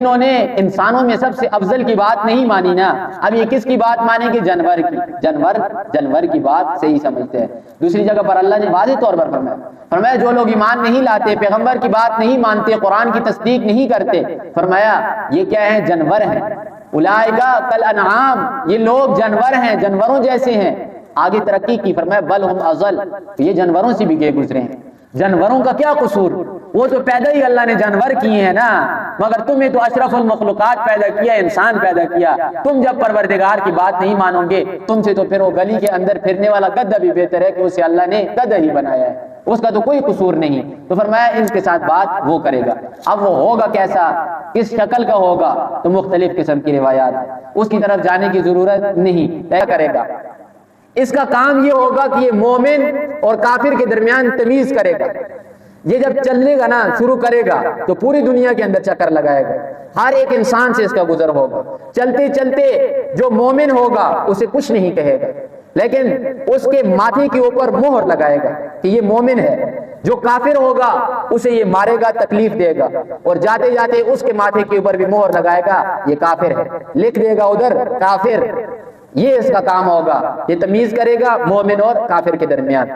انہوں نے انسانوں میں سب سے افضل کی بات نہیں مانی نا، اب یہ کس کی بات مانیں گے؟ جانور کی، جانور کی بات صحیح سمجھتے ہیں۔ دوسری جگہ پر اللہ نے واضح طور پر فرمایا جو لوگ ایمان نہیں لاتے، پیغمبر کی بات نہیں مانتے، قرآن کی تصدیق نہیں کرتے، فرمایا یہ کیا ہیں؟ جانور ہیں۔ اولئک کالانعام، یہ لوگ جانور ہیں، جانوروں جیسے ہیں۔ آگے ترقی کی، فرمایا بل ہم اضل، یہ جانوروں سے بھی گئے گزرے ہیں۔ جانوروں کا کیا قصور؟ وہ تو پیدا ہی اللہ نے جانور کیے ہیں نا، مگر تمہیں تو اشرف المخلوقات پیدا کیا، انسان پیدا کیا۔ تم جب پروردگار کی بات نہیں مانو گے، تم سے تو پھر وہ گلی کے اندر پھرنے والا گدھا بھی بہتر ہے کہ اسے اللہ نے گدھا ہی بنایا ہے، اس کا تو کوئی قصور نہیں۔ تو فرمایا ان کے ساتھ بات وہ کرے گا۔ اب وہ ہوگا کیسا، کس شکل کا ہوگا، تو مختلف قسم کی روایات، اس کی طرف جانے کی ضرورت نہیں۔ کیا کرے گا؟ اس کا کام یہ ہوگا کہ یہ مومن اور کافر کے درمیان تمیز کرے گا۔ یہ جب چلنے گا نا، شروع کرے گا تو پوری دنیا کے اندر چکر لگائے گا، ہر ایک انسان سے اس کا گزر ہوگا۔ چلتے چلتے جو مومن ہوگا اسے کچھ نہیں کہے گا، لیکن اس کے ماتھے کے اوپر مہر لگائے گا کہ یہ مومن ہے۔ جو کافر ہوگا اسے یہ مارے گا، تکلیف دے گا، اور جاتے جاتے اس کے ماتھے کے اوپر بھی مہر لگائے گا، یہ کافر ہے، لکھ دے گا ادھر کافر۔ یہ اس کا کام ہوگا، یہ تمیز کرے گا مومن اور کافر کے درمیان۔